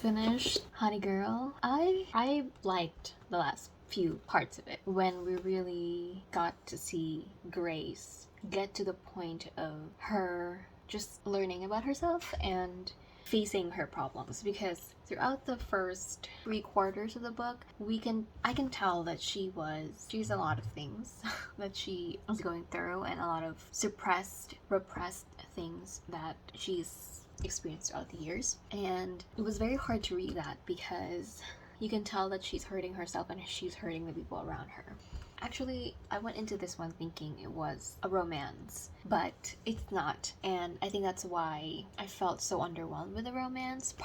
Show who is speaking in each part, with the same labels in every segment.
Speaker 1: finished Hotty Girl. I liked the last few parts of it when we really got to see Grace get to the point of her just learning about herself and facing her problems, because throughout the first 3 quarters of the book I can tell that she's a lot of things that she was going through, and a lot of repressed things that she's experienced throughout the years. And it was very hard to read that because you can tell that she's hurting herself and she's hurting the people around her. Actually, I went into this one thinking it was a romance, but it's not. And I think that's why I felt so underwhelmed with the romance.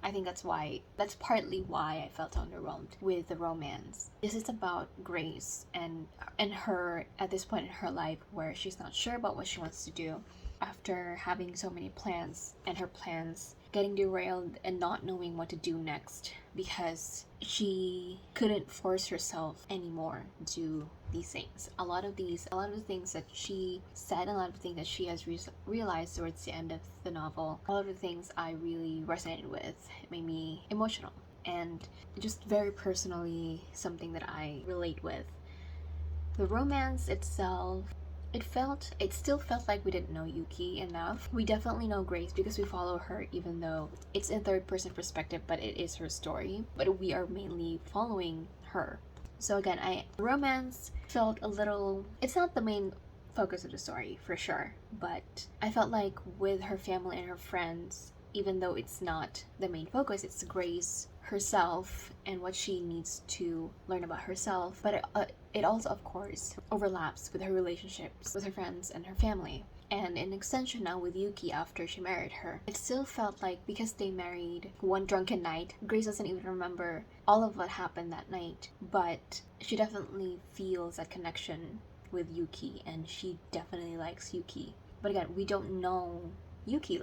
Speaker 1: I think that's partly why I felt underwhelmed with the romance. This is about Grace and her at this point in her life where she's not sure about what she wants to do after having so many plans, and her plans getting derailed and not knowing what to do next because she couldn't force herself anymore to do these things. A lot of the things that she said, a lot of the things that she has realized towards the end of the novel, a lot of the things I really resonated with. It made me emotional and just very personally something that I relate with. The romance itself, it still felt like we didn't know Yuki enough. We definitely know Grace because we follow her, even though it's in third person perspective, but it is her story. But we are mainly following her. So again, romance felt a little, it's not the main focus of the story for sure, but I felt like with her family and her friends, even though it's not the main focus, it's Grace herself and what she needs to learn about herself, but it also of course overlaps with her relationships with her friends and her family, and in extension now with Yuki after she married her. It still felt like because they married one drunken night, Grace doesn't even remember all of what happened that night, but she definitely feels that connection with Yuki and she definitely likes Yuki. But again, we don't know Yuki,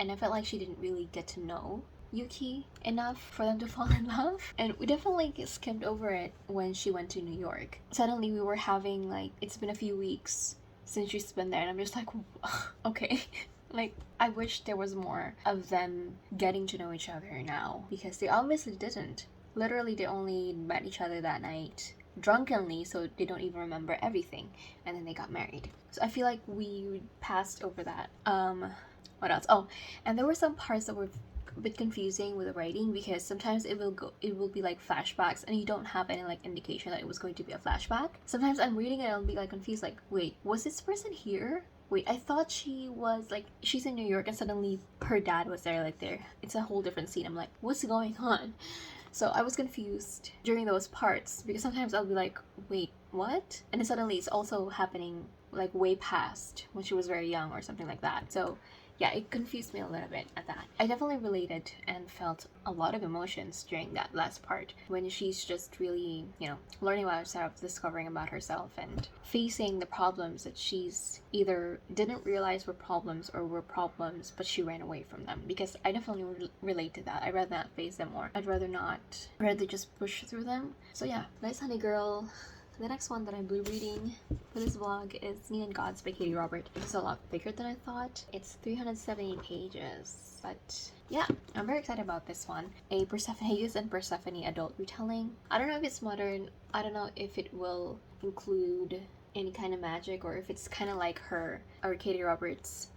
Speaker 1: and I felt like she didn't really get to know Yuki enough for them to fall in love, and we definitely skimmed over it when she went to New York. Suddenly we were having it's been a few weeks since she's been there, and I'm just like, okay. I wish there was more of them getting to know each other now, because they obviously didn't. Literally, they only met each other that night drunkenly, so they don't even remember everything, and then they got married. So I feel like we passed over that. What else? Oh, and there were some parts that were a bit confusing with the writing, because sometimes it will be like flashbacks and you don't have any indication that it was going to be a flashback. Sometimes I'm reading it and I'll be confused, wait, was this person here? Wait, I thought she was she's in New York and suddenly her dad was there, it's a whole different scene. I'm like, what's going on? So I was confused during those parts, because sometimes I'll be wait, what? And then suddenly it's also happening way past when she was very young or something like that. So yeah, it confused me a little bit at that. I definitely related and felt a lot of emotions during that last part when she's just really, learning about herself, discovering about herself, and facing the problems that she's either didn't realize were problems or were problems, but she ran away from them. Because I definitely relate to that. I'd rather not face them more. I'd rather just push through them. So yeah, that's Hotty Girl. The next one that I'm blue reading for this vlog is Me and Gods by Katie Robert. It's a lot bigger than I thought. It's 370 pages, but yeah, I'm very excited about this one. A Persephone Use and Persephone adult retelling. I don't know if it's modern. I don't know if it will include any kind of magic, or if it's kind of like Katie Roberts'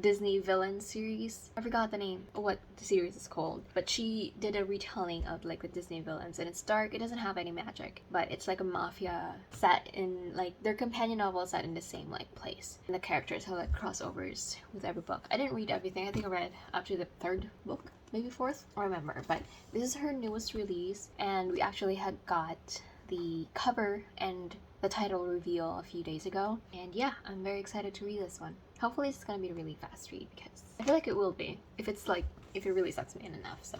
Speaker 1: Disney villain series. I forgot the name, what the series is called, but she did a retelling of the Disney villains, and it's dark. It doesn't have any magic, but it's a mafia set in their companion novel set in the same place, and the characters have crossovers with every book. I didn't read everything. I think I read up to the 3rd book, maybe 4th, I don't remember, but this is her newest release, and we actually had got the cover and the title reveal a few days ago, and yeah, I'm very excited to read this one. Hopefully it's gonna be a really fast read, because I feel like it will be if it really sucks me in enough. So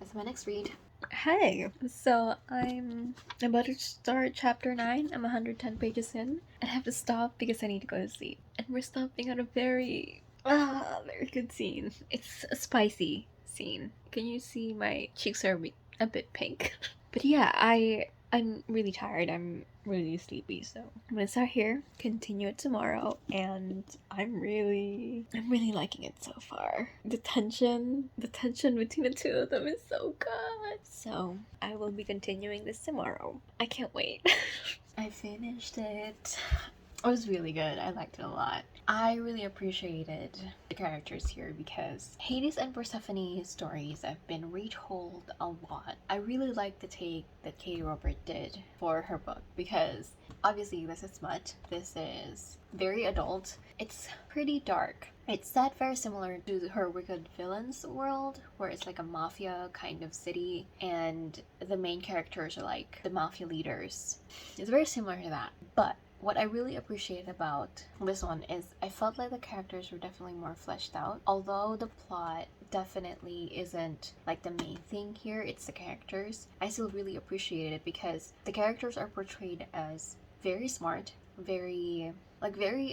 Speaker 1: that's my next read. Hi, so I'm about to start chapter 9. I'm 110 pages in and I have to stop because I need to go to sleep, and we're stopping at a very good scene. It's a spicy scene. Can you see my cheeks are a bit pink? But yeah, I
Speaker 2: I'm really tired. I'm really sleepy, so I'm gonna start here, continue it tomorrow, and I'm really liking it so far. The tension between the two of them is so good. So I will be continuing this tomorrow. I can't wait.
Speaker 1: I finished it. It was really good. I liked it a lot. I really appreciated the characters here because Hades and Persephone's stories have been retold a lot. I really like the take that Katie Robert did for her book because obviously this is smut. This is very adult. It's pretty dark. It's set very similar to her Wicked Villains world, where it's like a mafia kind of city, and the main characters are like the mafia leaders. It's very similar to that, but what I really appreciate about this one is I felt like the characters were definitely more fleshed out. Although the plot definitely isn't like the main thing here, it's the characters. I still really appreciate it because the characters are portrayed as very smart, very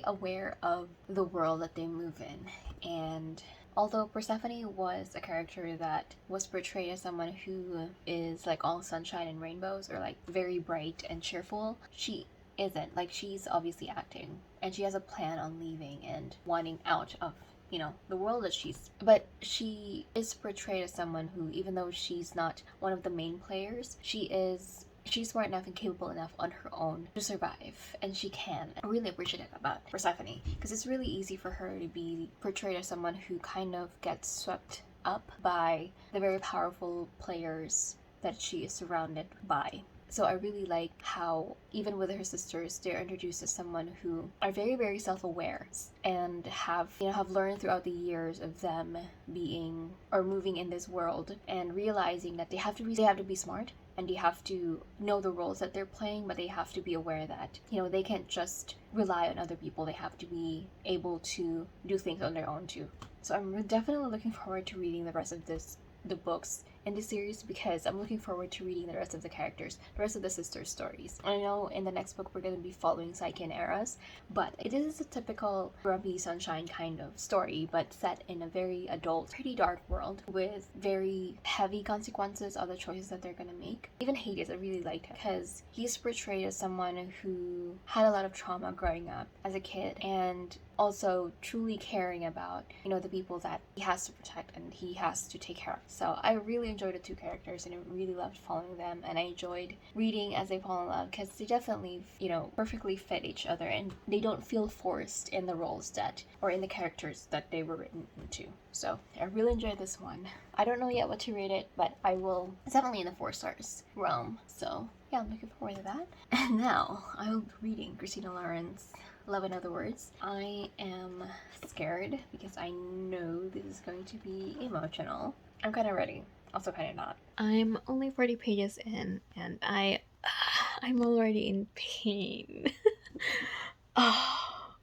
Speaker 1: aware of the world that they move in. And although Persephone was a character that was portrayed as someone who is like all sunshine and rainbows or like very bright and cheerful, she isn't. Like, she's obviously acting and she has a plan on leaving and wanting out of the world that but she is portrayed as someone who, even though she's not one of the main players, she's smart enough and capable enough on her own to survive, and she can. I really appreciate it about Persephone because it's really easy for her to be portrayed as someone who kind of gets swept up by the very powerful players that she is surrounded by. So I really like how, even with her sisters, they're introduced as someone who are very, very self-aware and have learned throughout the years of them being or moving in this world and realizing that they have to be smart and they have to know the roles that they're playing, but they have to be aware that they can't just rely on other people. They have to be able to do things on their own too. So I'm definitely looking forward to reading the rest of the books in the series because I'm looking forward to reading the rest of the characters, the rest of the sisters' stories. I know in the next book we're going to be following Psyche and Eras, but it is a typical grumpy sunshine kind of story, but set in a very adult, pretty dark world with very heavy consequences of the choices that they're going to make. Even Hades, I really liked him because he's portrayed as someone who had a lot of trauma growing up as a kid and also truly caring about the people that he has to protect and he has to take care of. So I really enjoyed the two characters and I really loved following them, and I enjoyed reading as they fall in love because they definitely perfectly fit each other and they don't feel forced in the roles or in the characters that they were written into. So I really enjoyed this one. I don't know yet what to rate it, but I will. It's definitely in the 4 stars realm. So yeah, I'm looking forward to that. And now I will be reading Christina Lauren's Love in Other Words. I am scared because I know this is going to be emotional. I'm kind of ready, also kind of not.
Speaker 2: I'm only 40 pages in and I'm already in pain.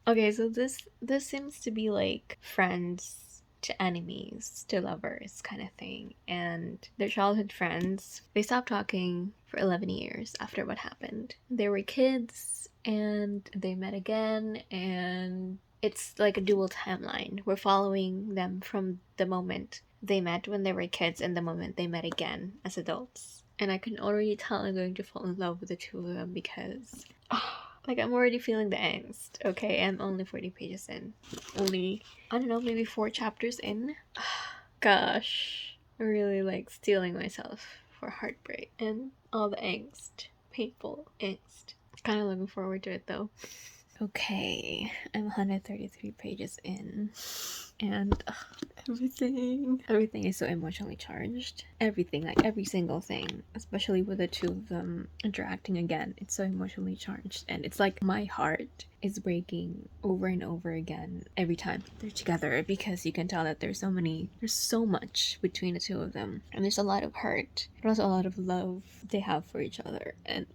Speaker 2: Okay, so this seems to be like friends to enemies to lovers kind of thing, and their childhood friends, they stopped talking for 11 years after what happened. They were kids and they met again, and it's like a dual timeline. We're following them from the moment they met when they were kids and the moment they met again as adults. And I can already tell I'm going to fall in love with the two of them because like, I'm already feeling the angst. Okay, I'm only 40 pages in. Only, I don't know, maybe 4 chapters in. Gosh, I'm really like stealing myself for heartbreak and all the angst. Painful angst. Kind of looking forward to it though. Okay, I'm 133 pages in. And everything is so emotionally charged. Everything, like every single thing, especially with the two of them interacting again, it's so emotionally charged, and it's like my heart is breaking over and over again every time they're together because you can tell that there's so much between the two of them, and there's a lot of hurt but also a lot of love they have for each other. And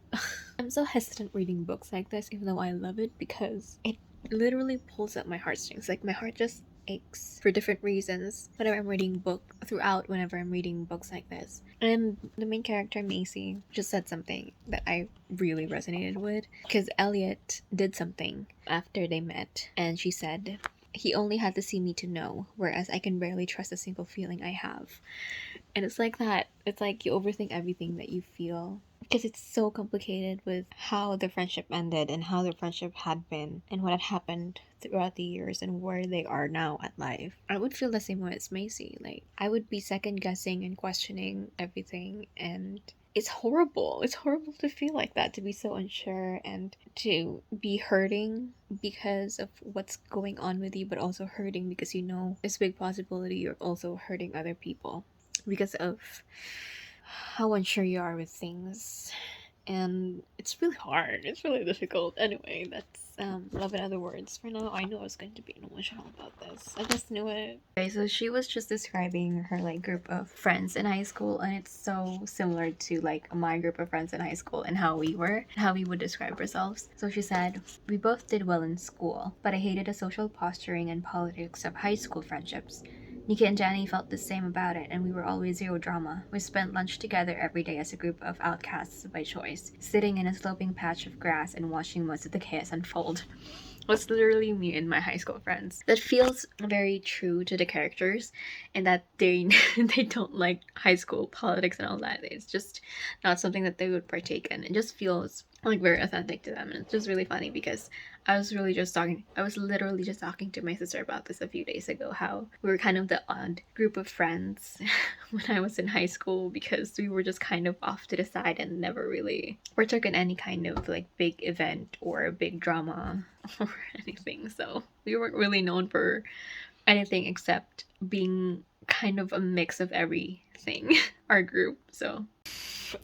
Speaker 2: I'm so hesitant reading books like this, even though I love it, because it literally pulls at my heartstrings. Like, my heart just aches for different reasons whenever I'm reading books like this. And the main character, Macy, just said something that I really resonated with, because Elliot did something after they met, and she said, "He only had to see me to know, whereas I can barely trust a single feeling I have." And it's like that. It's like you overthink everything that you feel because it's so complicated with how the friendship ended and how the friendship had been and what had happened throughout the years and where they are now at life. I would feel the same way as Macy. Like, I would be second guessing and questioning everything, and it's horrible. It's horrible to feel like that, to be so unsure and to be hurting because of what's going on with you, but also hurting because you know there's a big possibility you're also hurting other people because of how unsure you are with things. And it's really hard. It's really difficult. Anyway, that's love in other words. For now, I knew I was going to be emotional about this. I just knew it. Okay, so she was just describing her like group of friends in high school, and it's so similar to like my group of friends in high school and how we were, how we would describe ourselves. So she said, "We both did well in school, but I hated the social posturing and politics of high school friendships. Nika and Danny felt the same about it, and we were always zero drama. We spent lunch together every day as a group of outcasts by choice, sitting in a sloping patch of grass and watching most of the chaos unfold." Was literally me and my high school friends. That feels very true to the characters, and that they they don't like high school politics and all that. It's just not something that they would partake in. It just feels like very authentic to them, and it's just really funny because I was literally just talking to my sister about this a few days ago, how we were kind of the odd group of friends when I was in high school because we were just kind of off to the side and never really partook in any kind of like big event or big drama or anything. So we weren't really known for anything except being kind of a mix of everything, our group. So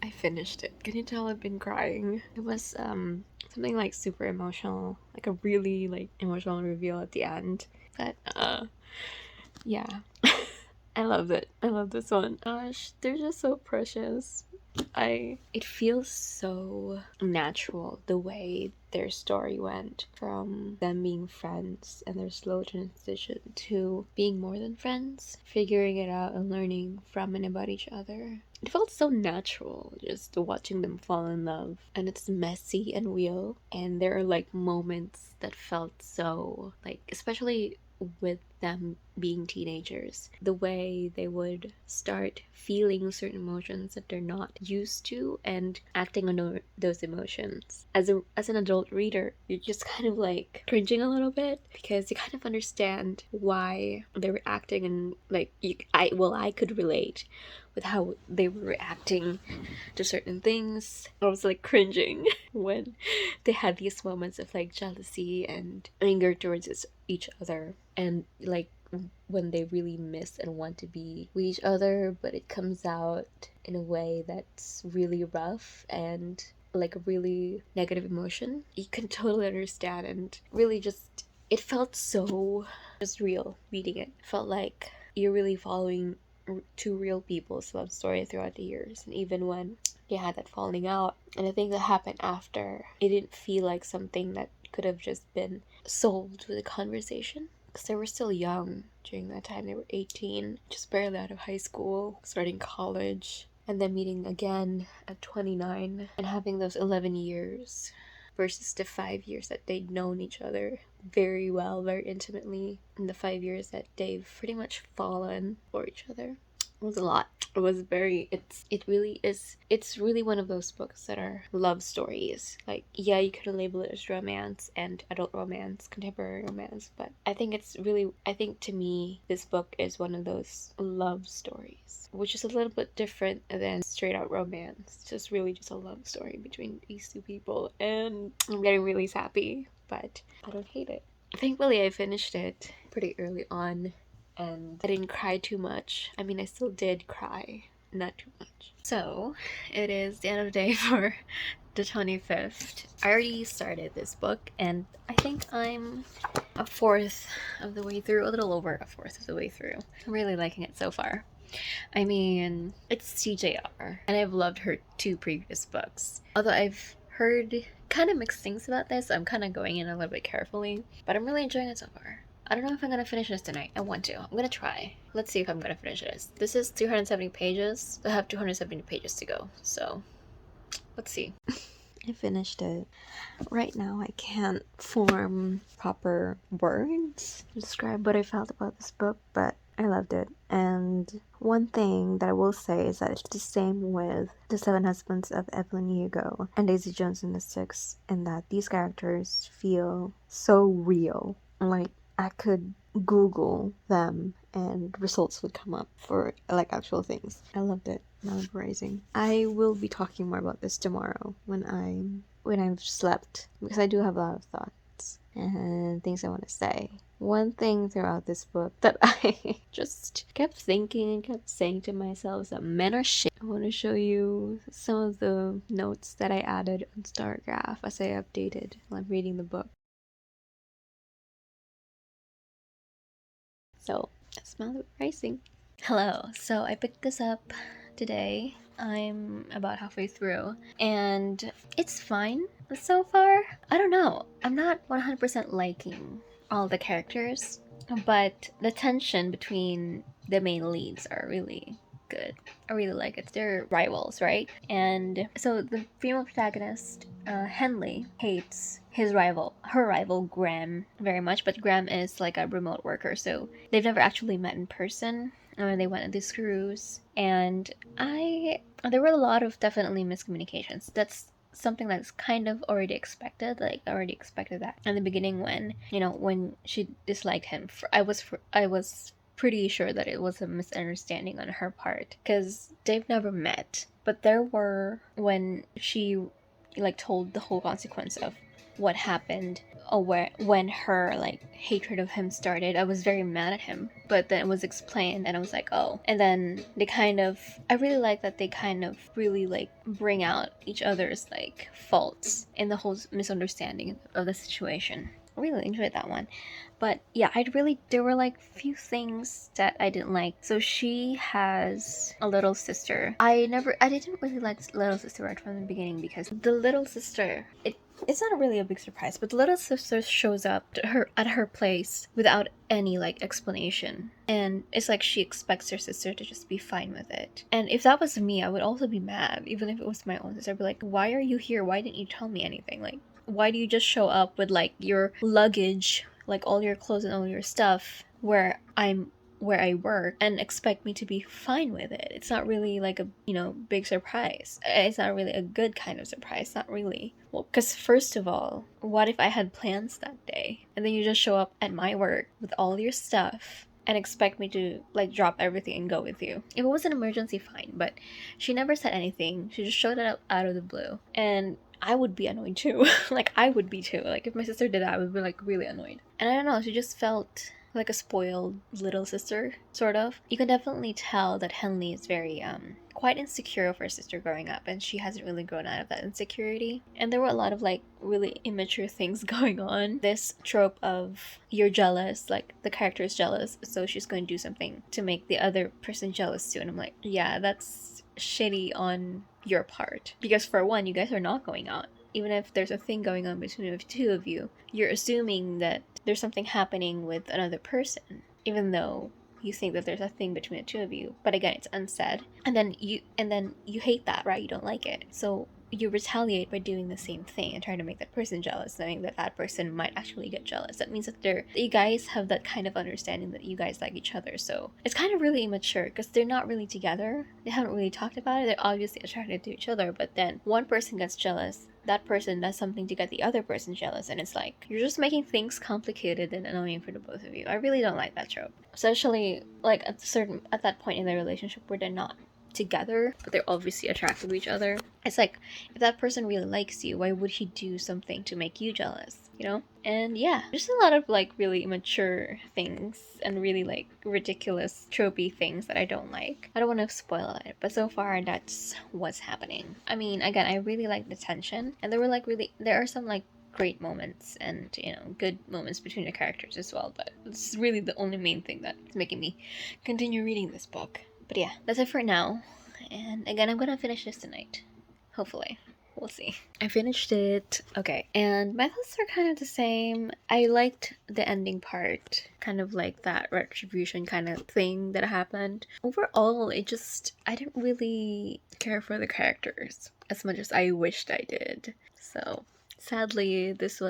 Speaker 2: I finished it. Can you tell I've been crying? It was something like super emotional, like a really like emotional reveal at the end. But yeah. I loved it. I love this one. Gosh, they're just so precious. It feels so natural the way their story went from them being friends and their slow transition to being more than friends, figuring it out and learning from and about each other. It felt so natural just watching them fall in love, and it's messy and real, and there are like moments that felt so like, especially with them being teenagers, the way they would start feeling certain emotions that they're not used to and acting on those emotions. As an adult reader, you're just kind of like cringing a little bit because you kind of understand why they were acting, and like I could relate with how they were reacting to certain things. I was like cringing when they had these moments of like jealousy and anger towards each other, and like when they really miss and want to be with each other, but it comes out in a way that's really rough and like a really negative emotion. You can totally understand, and really just, it felt so just real reading it. It felt like you're really following two real people's love story throughout the years, and even when they had that falling out and the thing that happened after, it didn't feel like something that could have just been solved with a conversation, because they were still young during that time. They were 18, just barely out of high school, starting college, and then meeting again at 29 and having those 11 years versus the 5 years that they'd known each other very well, very intimately, and the 5 years that they've pretty much fallen for each other. It was a lot. It was very, it's really one of those books that are love stories. Like, yeah, you could label it as romance and adult romance, contemporary romance, but I think to me, this book is one of those love stories, which is a little bit different than straight out romance. It's just really just a love story between these two people, and I'm getting really sappy, but I don't hate it. Thankfully, I finished it pretty early on, and I didn't cry too much. I mean, I still did cry, not too much. So, it is the end of the day for the 25th. I already started this book, and I think I'm a fourth of the way through, a little over a fourth of the way through. I'm really liking it so far. I mean, it's CJR, and I've loved her two previous books. Although I've heard kind of mixed things about this, I'm kind of going in a little bit carefully, but I'm really enjoying it so far. I don't know if I'm gonna finish this tonight. I want to. I'm gonna try. Let's see if I'm gonna finish this. This is 270 pages. I have 270 pages to go, so let's see. I finished it. Right now I can't form proper words to describe what I felt about this book, but I loved it. And one thing that I will say is that it's the same with The Seven Husbands of Evelyn Hugo and Daisy Jones and the Six, in that these characters feel so real. Like, I could Google them and results would come up for like actual things. I loved it. Mesmerizing. I will be talking more about this tomorrow when I've slept, because I do have a lot of thoughts and things I want to say. One thing throughout this book that I just kept thinking and kept saying to myself is that men are shit. I want to show you some of the notes that I added on Stargraph as I updated while I'm reading the book. So, smell the pricing. Hello, so I picked this up today. I'm about halfway through, and it's fine so far. I don't know. I'm not 100% liking all the characters, but the tension between the main leads are really good. I really like it. They're rivals, right? And so the female protagonist, Henley, hates her rival Graham, very much, but Graham is like a remote worker, so they've never actually met in person. They went on these cruise, and there were a lot of definitely miscommunications. That's something that's kind of already expected. Like, I already expected that in the beginning when she disliked him. I was pretty sure that it was a misunderstanding on her part, because they've never met. But there were, when she like told the whole consequence of what happened, when her like hatred of him started, I was very mad at him. But then it was explained, and I was like, oh. And then I really like that they kind of really like bring out each other's like faults in the whole misunderstanding of the situation. I really enjoyed that one. But yeah, there were like few things that I didn't like. So she has a little sister. I didn't really like little sister right from the beginning, because the little sister, it's not really a big surprise, but the little sister shows up at her place without any like explanation, and it's like she expects her sister to just be fine with it. And if that was me, I would also be mad, even if it was my own sister. I'd be like, why are you here? Why didn't you tell me anything? Like, why do you just show up with like your luggage, like all your clothes and all your stuff, where I work, and expect me to be fine with it? It's not really like a big surprise. It's not really a good kind of surprise. Not really. Well, because first of all, what if I had plans that day, and then you just show up at my work with all your stuff and expect me to like drop everything and go with you? If it was an emergency, fine, but she never said anything. She just showed up out of the blue, and I would be annoyed too. Like, I would be too. Like, if my sister did that, I would be like really annoyed. And I don't know, she just felt like a spoiled little sister, sort of. You can definitely tell that Henley is very quite insecure of her sister growing up, and she hasn't really grown out of that insecurity. And there were a lot of like really immature things going on. This trope of you're jealous, like the character is jealous, so she's going to do something to make the other person jealous too. And I'm like, yeah, that's shitty on your part, because for one, you guys are not going out. Even if there's a thing going on between the two of you, you're assuming that there's something happening with another person, even though you think that there's a thing between the two of you. But again, it's unsaid. And then you hate that, right? You don't like it. So you retaliate by doing the same thing and trying to make that person jealous, knowing that that person might actually get jealous. That means that you guys have that kind of understanding that you guys like each other. So it's kind of really immature, because they're not really together. They haven't really talked about it. They're obviously attracted to each other, but then one person gets jealous, that person does something to get the other person jealous, and it's like, you're just making things complicated and annoying for the both of you. I really don't like that trope. Especially like at that point in their relationship where they're not together, but they're obviously attracted to each other. It's like, if that person really likes you, why would he do something to make you jealous? And yeah, just a lot of like really immature things and really like ridiculous tropey things that I don't like. I don't want to spoil it, but so far that's what's happening. I mean, again, I really like the tension, and there are some like great moments and good moments between the characters as well, but it's really the only main thing that's making me continue reading this book. But yeah, that's it for now. And again, I'm gonna finish this tonight. Hopefully. We'll see. I finished it. Okay. And my thoughts are kind of the same. I liked the ending part. Kind of like that retribution kind of thing that happened. Overall, I didn't really care for the characters as much as I wished I did. So Sadly, it was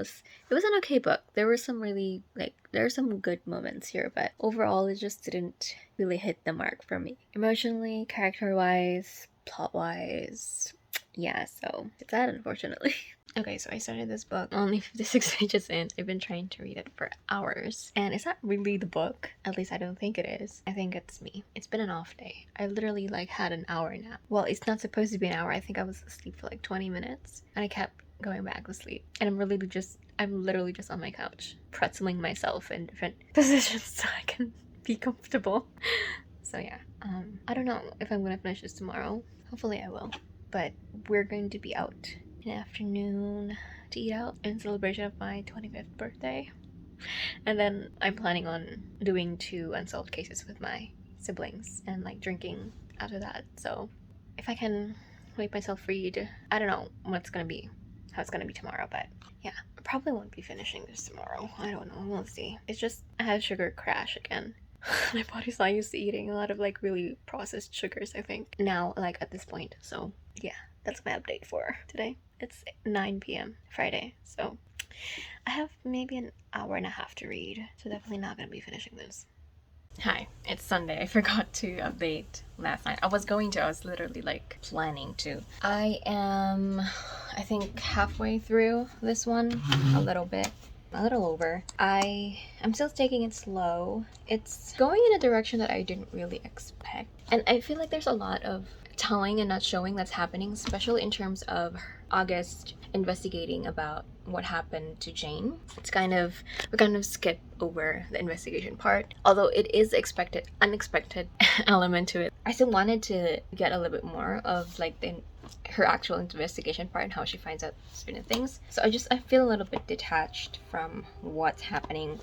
Speaker 2: an okay book. There were some really, there are some good moments here, but overall it just didn't really hit the mark for me. Emotionally, character-wise, plot-wise, yeah, so it's sad, unfortunately. Okay, so I started this book only 56 pages in. I've been trying to read it for hours. And it's not really the book. At least I don't think it is. I think it's me. It's been an off day. I literally had an hour nap. Well, it's not supposed to be an hour. I think I was asleep for 20 minutes. And I kept going back to sleep. And I'm literally just on my couch, pretzeling myself in different positions so I can be comfortable. So yeah. I don't know if I'm gonna finish this tomorrow. Hopefully I will. But we're going to be out in the afternoon to eat out in celebration of my 25th birthday. And then I'm planning on doing 2 unsolved cases with my siblings and drinking after that. So if I can make myself read, I don't know how it's gonna be tomorrow, but yeah, I probably won't be finishing this tomorrow. I don't know, we'll see. It's just I had a sugar crash again. My body's not used to eating a lot of really processed sugars, I think, now at this point. So yeah, that's my update for today. It's 9 p.m. Friday, so I have maybe an hour and a half to read, so definitely not gonna be finishing this. Hi, it's Sunday. I forgot to update last night. I was literally planning to. I am, I think, halfway through this one, a little over. I'm still taking it slow. It's going in a direction that I didn't really expect. And I feel like there's a lot of telling and not showing that's happening, especially in terms of August investigating about what happened to Jane. We kind of skip over the investigation part, although it is unexpected element to it. I still wanted to get a little bit more of her actual investigation part and how she finds out certain things. So I feel a little bit detached from what's happening,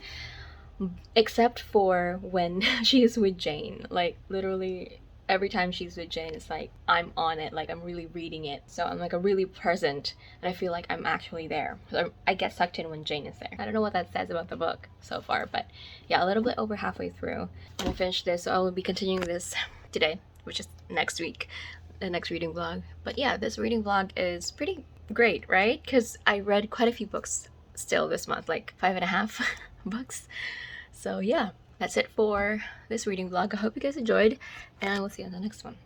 Speaker 2: except for when she's with Jane. Literally every time she's with Jane, it's I'm on it, I'm really reading it. So I'm really present, and I feel like I'm actually there. So I get sucked in when Jane is there. I don't know what that says about the book so far, but yeah, a little bit over halfway through. I'm gonna finish this, so I will be continuing this today, which is next week, the next reading vlog. But yeah, this reading vlog is pretty great, right? Because I read quite a few books still this month, 5.5 books. So yeah, that's it for this reading vlog. I hope you guys enjoyed, and I will see you on the next one.